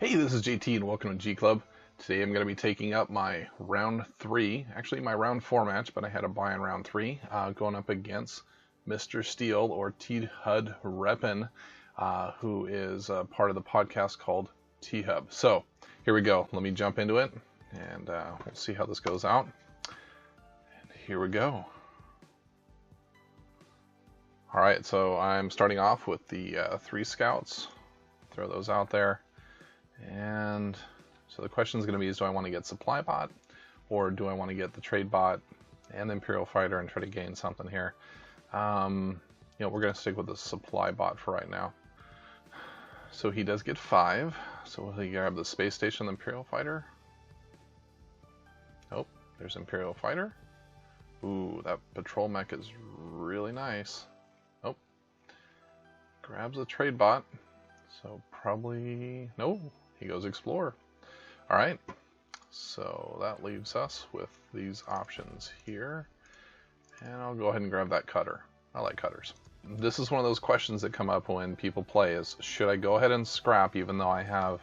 Hey, this is JT and welcome to G Club. Today I'm going to be taking up my round 3, actually my round 4 match, but I had a buy in round 3, going up against MrSteel or T-Hud Reppin, who is part of the podcast called T-Hub. So here we go. Let me jump into it and we'll see how this goes out. And here we go. Alright, so I'm starting off with the 3 scouts. Throw those out there. And so the question is going to be, do I want to get supply bot or do I want to get the trade bot and the Imperial fighter and try to gain something here? We're going to stick with the supply bot for right now. So he does get 5. So will he grab the space station, the Imperial fighter? Nope, there's Imperial fighter. Ooh, that patrol mech is really nice. Nope. Grabs the trade bot. So probably, no, he goes explore. All right, so that leaves us with these options here. And I'll go ahead and grab that cutter. I like cutters. This is one of those questions that come up when people play is, should I go ahead and scrap even though I have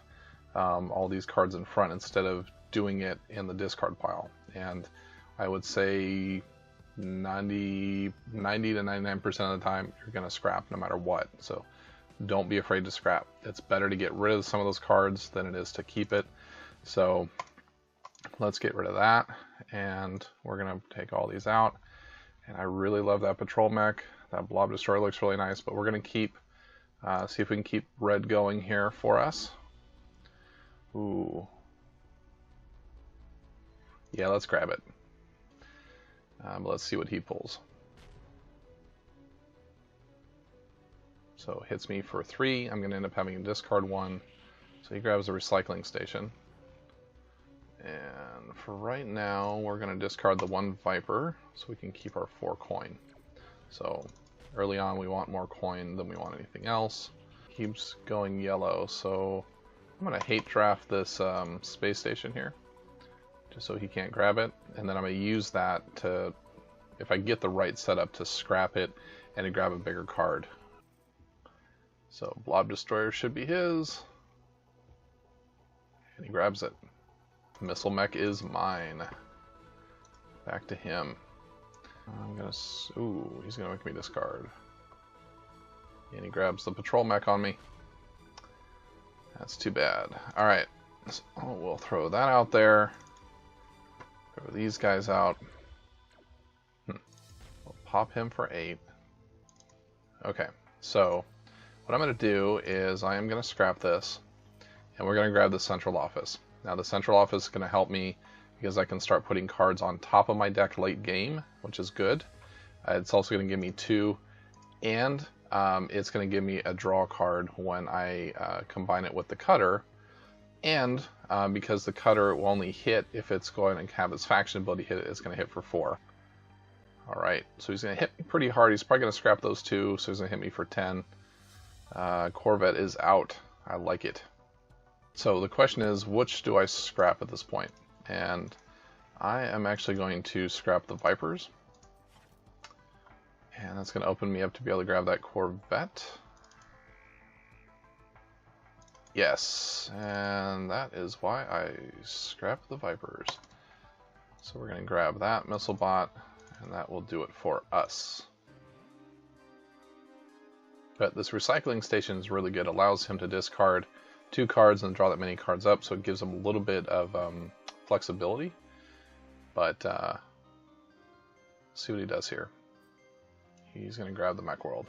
all these cards in front instead of doing it in the discard pile? And I would say 90 to 99% of the time you're going to scrap no matter what. So don't be afraid to scrap. It's better to get rid of some of those cards than it is to keep it. So let's get rid of that. And we're going to take all these out. And I really love that patrol mech. That blob destroyer looks really nice. But we're going to keep, see if we can keep red going here for us. Ooh. Yeah, let's grab it. Let's see what he pulls. So hits me for 3. I'm going to end up having to discard 1. So he grabs a recycling station. And for right now, we're going to discard the 1 Viper so we can keep our 4 coin. So early on, we want more coin than we want anything else. Keeps going yellow, so I'm going to hate draft this space station here, just so he can't grab it. And then I'm going to use that to, if I get the right setup, to scrap it and to grab a bigger card. So blob destroyer should be his, and he grabs it. Missile mech is mine. Back to him. I'm gonna, ooh, he's gonna make me discard. And he grabs the patrol mech on me. That's too bad. All right, so we'll throw that out there. Throw these guys out. We'll pop him for 8. Okay, so what I'm going to do is I am going to scrap this, and we're going to grab the central office. Now the central office is going to help me because I can start putting cards on top of my deck late game, which is good. It's also going to give me 2, and it's going to give me a draw card when I combine it with the cutter. And because the cutter will only hit if it's going to have its faction ability hit it, it's going to hit for 4. Alright, so he's going to hit me pretty hard. He's probably going to scrap those 2, so he's going to hit me for 10. Corvette is out. I like it. So the question is, which do I scrap at this point? And I am actually going to scrap the Vipers. And that's going to open me up to be able to grab that Corvette. Yes, and that is why I scrapped the Vipers. So we're going to grab that missile bot, and that will do it for us. But this recycling station is really good. It allows him to discard 2 cards and draw that many cards up, so it gives him a little bit of flexibility. But see what he does here. He's going to grab the Mech World.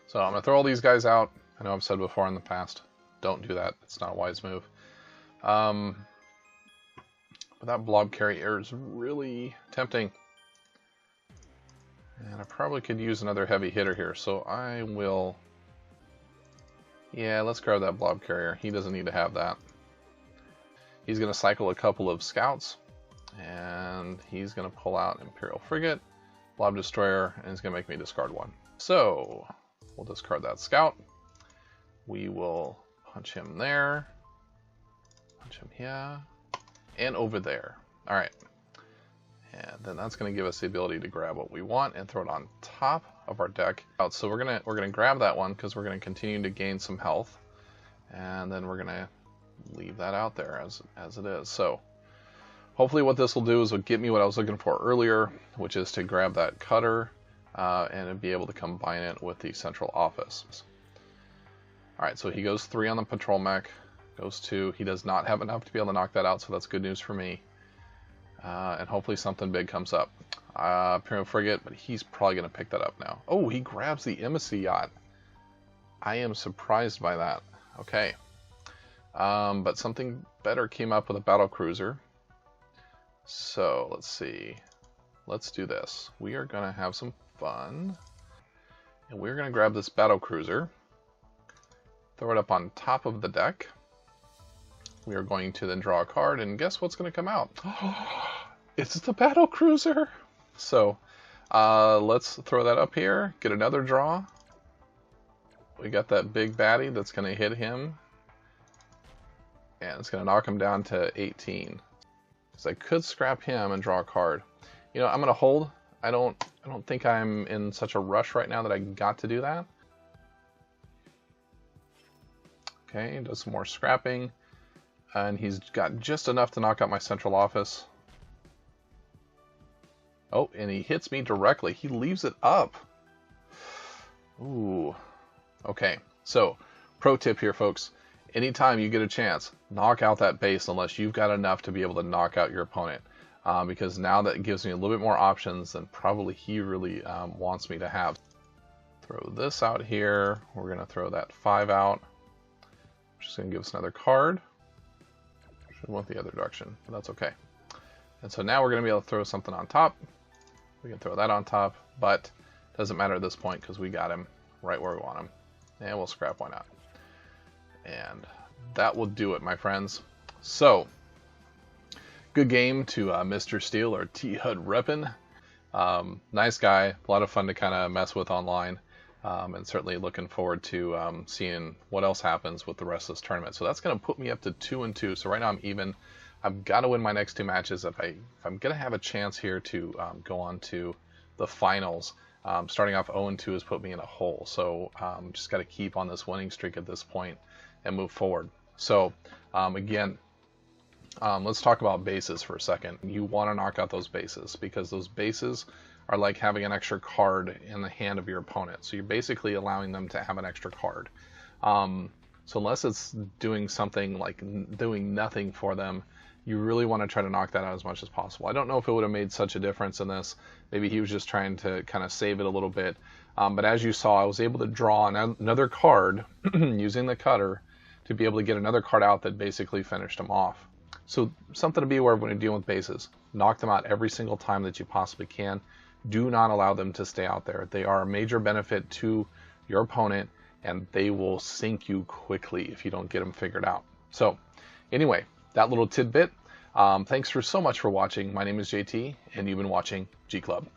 So I'm going to throw all these guys out. I know I've said before in the past, don't do that. It's not a wise move. But that blob carrier is really tempting. And I probably could use another heavy hitter here, so I will... Yeah, let's grab that blob carrier. He doesn't need to have that. He's going to cycle a couple of scouts, and he's going to pull out Imperial Frigate, blob destroyer, and he's going to make me discard 1. So, we'll discard that scout. We will punch him there, punch him here, and over there. Alright. And then that's going to give us the ability to grab what we want and throw it on top of our deck. So we're gonna grab that one because we're gonna continue to gain some health, and then we're gonna leave that out there as it is. So hopefully what this will do is it'll get me what I was looking for earlier, which is to grab that cutter and be able to combine it with the central office. Alright, so he goes 3 on the patrol mech, goes 2. He does not have enough to be able to knock that out, so that's good news for me. And hopefully something big comes up. Pyramid Frigate, but he's probably going to pick that up now. Oh, he grabs the embassy yacht. I am surprised by that. Okay. But something better came up with a battle cruiser. So, let's see. Let's do this. We are going to have some fun. And we're going to grab this battle cruiser. Throw it up on top of the deck. We are going to then draw a card, and guess what's going to come out? It's the battle cruiser! So, let's throw that up here, get another draw. We got that big baddie that's going to hit him. And it's going to knock him down to 18. So I could scrap him and draw a card. You know, I'm going to hold. I don't think I'm in such a rush right now that I got to do that. Okay, does some more scrapping. And he's got just enough to knock out my central office. Oh, and he hits me directly. He leaves it up. Ooh. Okay, so pro tip here, folks. Anytime you get a chance, knock out that base unless you've got enough to be able to knock out your opponent. Because now that gives me a little bit more options than probably he really wants me to have. Throw this out here. We're going to throw that 5 out. Which is going to give us another card. Should want the other direction, but that's okay. And so now we're going to be able to throw something on top. We can throw that on top, but it doesn't matter at this point because we got him right where we want him. And we'll scrap one out. And that will do it, my friends. So, good game to MrSteel, or T-Hud reppin'. Nice guy, a lot of fun to kind of mess with online. And certainly looking forward to seeing what else happens with the rest of this tournament. So that's going to put me up to 2-2. So right now I'm even. I've got to win my next 2 matches if I'm going to have a chance here to go on to the finals. Starting off 0-2 has put me in a hole. So just got to keep on this winning streak at this point and move forward. So again, let's talk about bases for a second. You want to knock out those bases because those bases are like having an extra card in the hand of your opponent. So you're basically allowing them to have an extra card. So unless it's doing something like doing nothing for them, you really want to try to knock that out as much as possible. I don't know if it would have made such a difference in this. Maybe he was just trying to kind of save it a little bit. But as you saw, I was able to draw another card using the cutter to be able to get another card out that basically finished him off. So something to be aware of when you're dealing with bases. Knock them out every single time that you possibly can. Do not allow them to stay out there. They are a major benefit to your opponent, and they will sink you quickly if you don't get them figured out. So anyway, that little tidbit. Thanks so much for watching. My name is JT, and you've been watching G Club.